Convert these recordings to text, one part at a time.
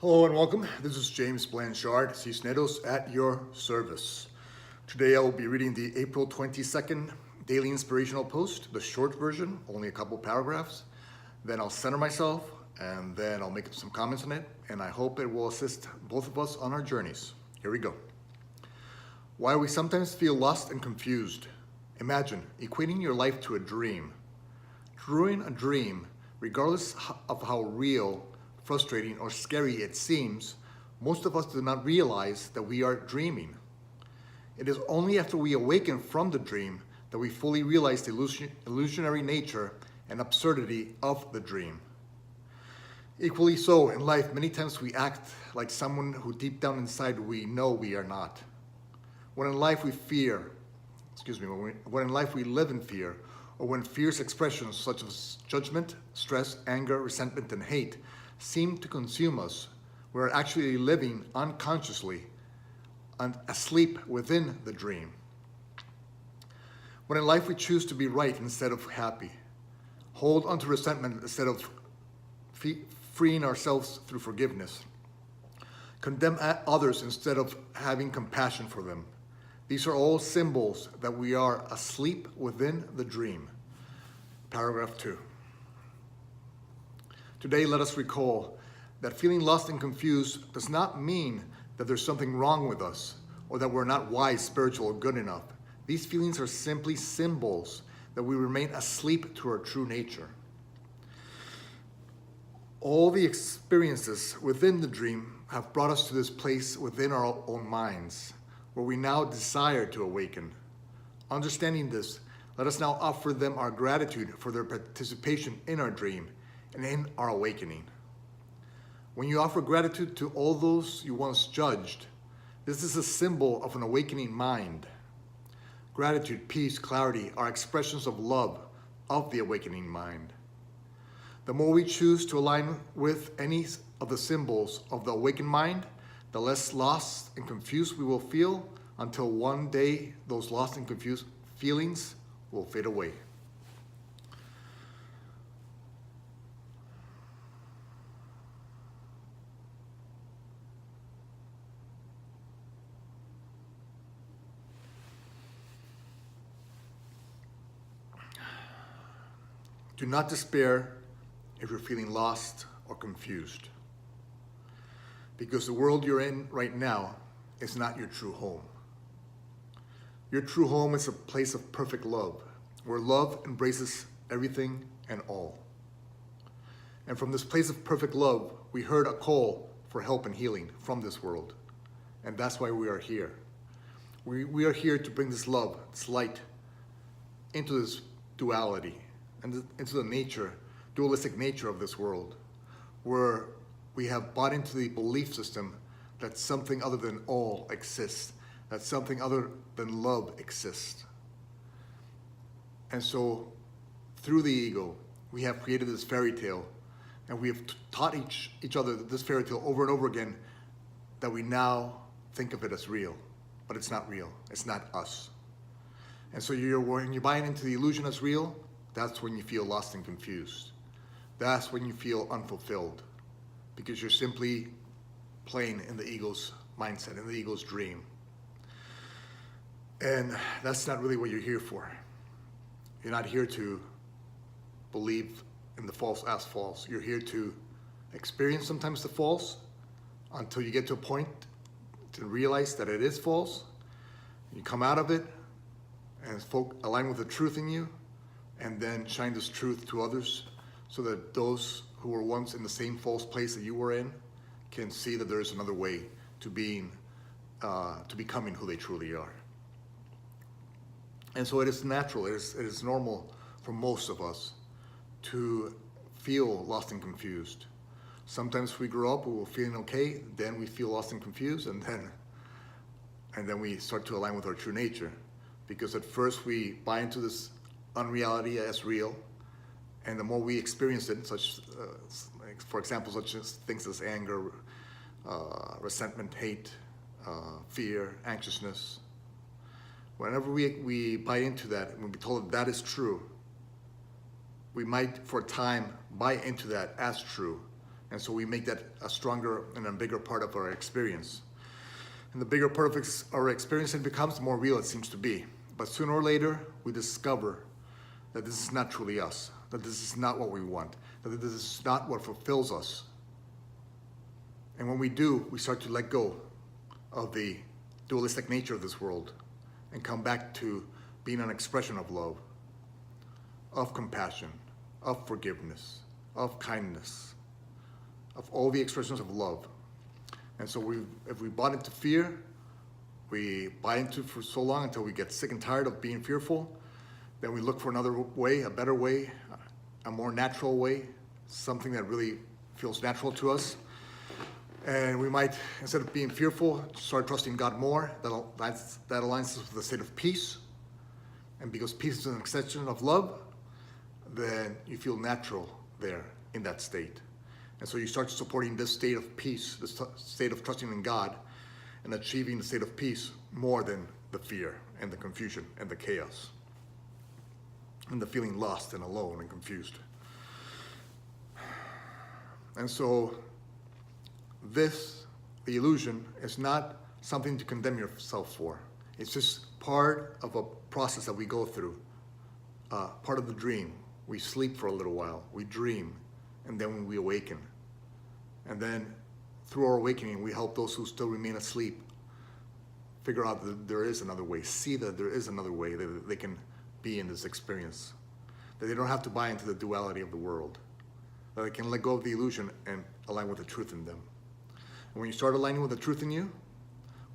Hello and welcome. This is James Blanchard, Cisneros at your service. Today I will be reading the April 22nd Daily Inspirational Post, the short version, only a couple paragraphs. Then I'll center myself and then I'll make some comments on it, and I hope it will assist both of us on our journeys. Here we go. Why we sometimes feel lost and confused. Imagine equating your life to a dream. During a dream, regardless of how real, frustrating, or scary it seems, most of us do not realize that we are dreaming. It is only after we awaken from the dream that we fully realize the illusionary nature and absurdity of the dream. Equally so, in life, many times we act like someone who deep down inside we know we are not. When in life we live in fear, or when fierce expressions such as judgment, stress, anger, resentment, and hate seem to consume us, we're actually living unconsciously and asleep within the dream. When in life we choose to be right instead of happy, hold onto resentment instead of freeing ourselves through forgiveness, condemn others instead of having compassion for them, these are all symbols that we are asleep within the dream. Paragraph 2. Today, let us recall that feeling lost and confused does not mean that there's something wrong with us or that we're not wise, spiritual, or good enough. These feelings are simply symbols that we remain asleep to our true nature. All the experiences within the dream have brought us to this place within our own minds, where we now desire to awaken. Understanding this, let us now offer them our gratitude for their participation in our dream and in our awakening. When you offer gratitude to all those you once judged, this is a symbol of an awakening mind. Gratitude, peace, clarity are expressions of love of the awakening mind. The more we choose to align with any of the symbols of the awakened mind, the less lost and confused we will feel, until one day those lost and confused feelings will fade away. Do not despair if you're feeling lost or confused, because the world you're in right now is not your true home. Your true home is a place of perfect love, where love embraces everything and all. And from this place of perfect love, we heard a call for help and healing from this world. And that's why we are here. We are here to bring this love, this light, into this duality, and into the dualistic nature of this world, where we have bought into the belief system that something other than all exists, that something other than love exists. And so, through the ego, we have created this fairy tale, and we have taught each other this fairy tale over and over again, that we now think of it as real, but it's not real. It's not us. And so when you're buying into the illusion as real, that's when you feel lost and confused. That's when you feel unfulfilled, because you're simply playing in the ego's mindset, in the ego's dream. And that's not really what you're here for. You're not here to believe in the false as false. You're here to experience sometimes the false until you get to a point to realize that it is false. You come out of it and align with the truth in you, and then shine this truth to others, so that those who were once in the same false place that you were in can see that there is another way to becoming who they truly are. And so it is natural, it is normal for most of us to feel lost and confused. Sometimes we grow up, we're feeling okay, then we feel lost and confused, and then we start to align with our true nature. Because at first we buy into this unreality as real, and the more we experience it, for example, such as things as anger, resentment, hate, fear, anxiousness, whenever we buy into that, and we told that is true, we might for a time buy into that as true, And so we make that a stronger and a bigger part of our experience. And the bigger part of our experience it becomes, the more real it seems to be. But sooner or later, we discover that this is not truly us, that this is not what we want, that this is not what fulfills us. And when we do, we start to let go of the dualistic nature of this world and come back to being an expression of love, of compassion, of forgiveness, of kindness, of all the expressions of love. And so if we bought into fear, we buy into it for so long until we get sick and tired of being fearful, then we look for another way, a better way, a more natural way, something that really feels natural to us. And we might, instead of being fearful, start trusting God more. That aligns us with a state of peace. And because peace is an extension of love, then you feel natural there in that state. And so you start supporting this state of peace, this state of trusting in God and achieving the state of peace more than the fear and the confusion and the chaos and the feeling lost and alone and confused. And so the illusion, is not something to condemn yourself for. It's just part of a process that we go through, part of the dream. We sleep for a little while, we dream, and then we awaken. And then through our awakening, we help those who still remain asleep figure out that there is another way, see that there is another way that they can be in this experience, that they don't have to buy into the duality of the world, that they can let go of the illusion and align with the truth in them. And when you start aligning with the truth in you,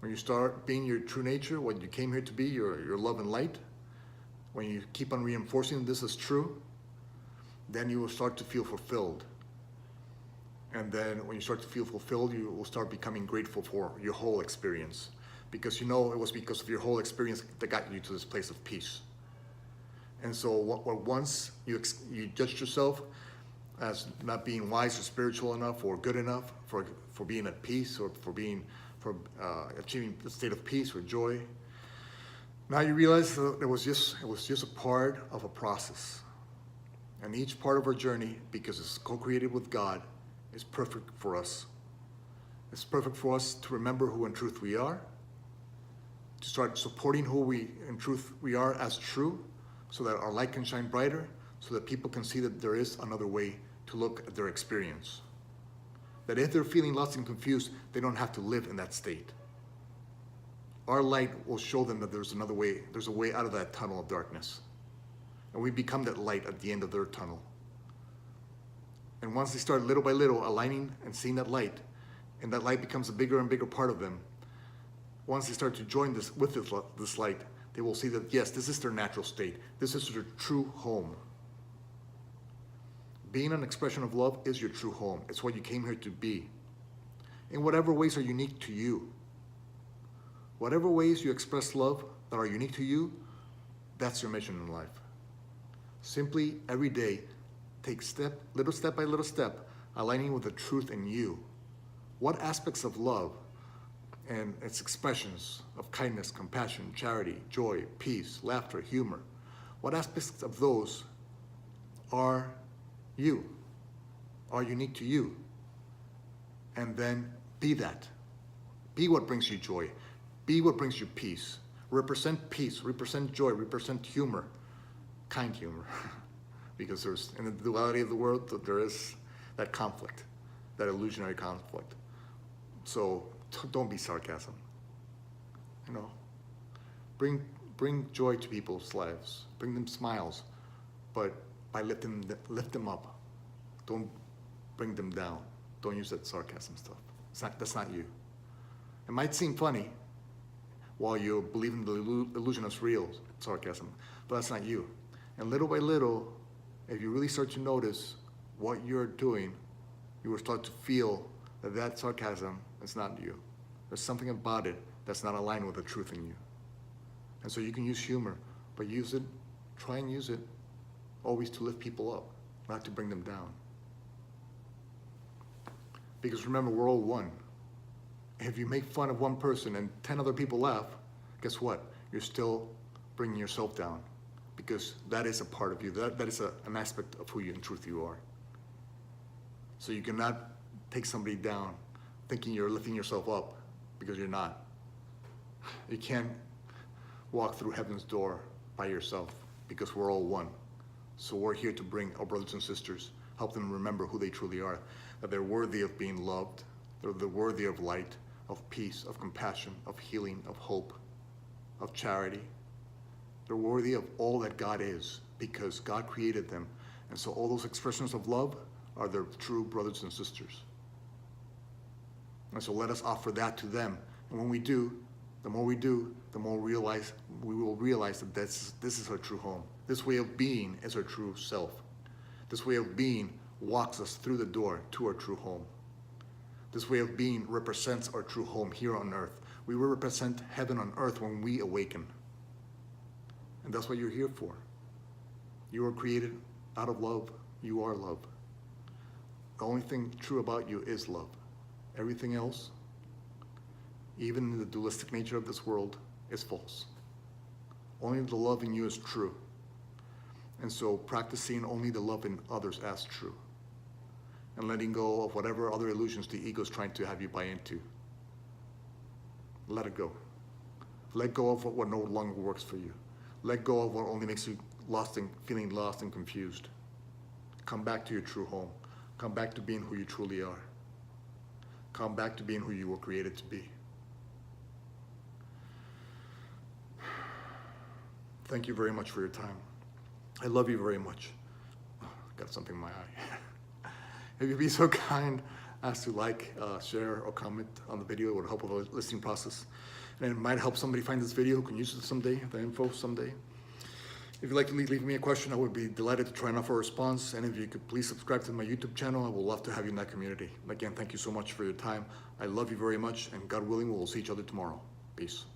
when you start being your true nature, what you came here to be, your love and light, when you keep on reinforcing this is true, then you will start to feel fulfilled. And then when you start to feel fulfilled, you will start becoming grateful for your whole experience. Because you know it was because of your whole experience that got you to this place of peace. And so once you judged yourself as not being wise or spiritual enough or good enough for being at peace or for achieving the state of peace or joy, now you realize that it was just a part of a process. And each part of our journey, because it's co-created with God, is perfect for us. It's perfect for us to remember who in truth we are, to start supporting who we in truth we are as true, so that our light can shine brighter, so that people can see that there is another way to look at their experience. That if they're feeling lost and confused, they don't have to live in that state. Our light will show them that there's another way, there's a way out of that tunnel of darkness. And we become that light at the end of their tunnel. And once they start little by little aligning and seeing that light, and that light becomes a bigger and bigger part of them, once they start to join this light, they will see that yes, this is their natural state. This is their true home. Being an expression of love is your true home. It's what you came here to be. In whatever ways are unique to you. Whatever ways you express love that are unique to you, that's your mission in life. Simply every day, take little step by little step, aligning with the truth in you. What aspects of love and its expressions of kindness, compassion, charity, joy, peace, laughter, humor, what aspects of those are you, are unique to you? And then be that. Be what brings you joy. Be what brings you peace. Represent peace, represent joy, represent humor, kind humor. Because there's, in the duality of the world, there is that conflict, that illusionary conflict. So don't be sarcasm. You know, bring joy to people's lives. Bring them smiles, but by lift them up. Don't bring them down. Don't use that sarcasm stuff. That's not you. It might seem funny while you believe in the illusion of real sarcasm, but that's not you. And little by little, if you really start to notice what you're doing, you will start to feel that sarcasm is not you. There's something about it that's not aligned with the truth in you. And so you can use humor, but try and use it always to lift people up, not to bring them down. Because remember, we're all one. If you make fun of one person and 10 other people laugh, guess what? You're still bringing yourself down, because that is a part of you. That is an aspect of who you in truth you are. So you cannot take somebody down thinking you're lifting yourself up, because you're not. You can't walk through heaven's door by yourself, because we're all one. So we're here to bring our brothers and sisters, help them remember who they truly are, that they're worthy of being loved, they're worthy of light, of peace, of compassion, of healing, of hope, of charity. They're worthy of all that God is, because God created them. And so all those expressions of love are their true brothers and sisters. And so let us offer that to them. And when we do, the more we do, the more we will realize that this is our true home. This way of being is our true self. This way of being walks us through the door to our true home. This way of being represents our true home here on earth. We will represent heaven on earth when we awaken. And that's what you're here for. You were created out of love. You are love. The only thing true about you is love. Everything else, even the dualistic nature of this world, is false. Only the love in you is true. And so practicing only the love in others as true, and letting go of whatever other illusions the ego is trying to have you buy into. Let it go. Let go of what no longer works for you. Let go of what only makes you feeling lost and confused. Come back to your true home. Come back to being who you truly are. Come back to being who you were created to be. Thank you very much for your time. I love you very much. Oh, got something in my eye. If you'd be so kind as to like, share, or comment on the video, it would help with the listening process. And it might help somebody find this video who can use it someday, the info someday. If you'd like to leave me a question, I would be delighted to try and offer a response. And if you could please subscribe to my YouTube channel, I would love to have you in that community. Again, thank you so much for your time. I love you very much, and God willing, we will see each other tomorrow. Peace.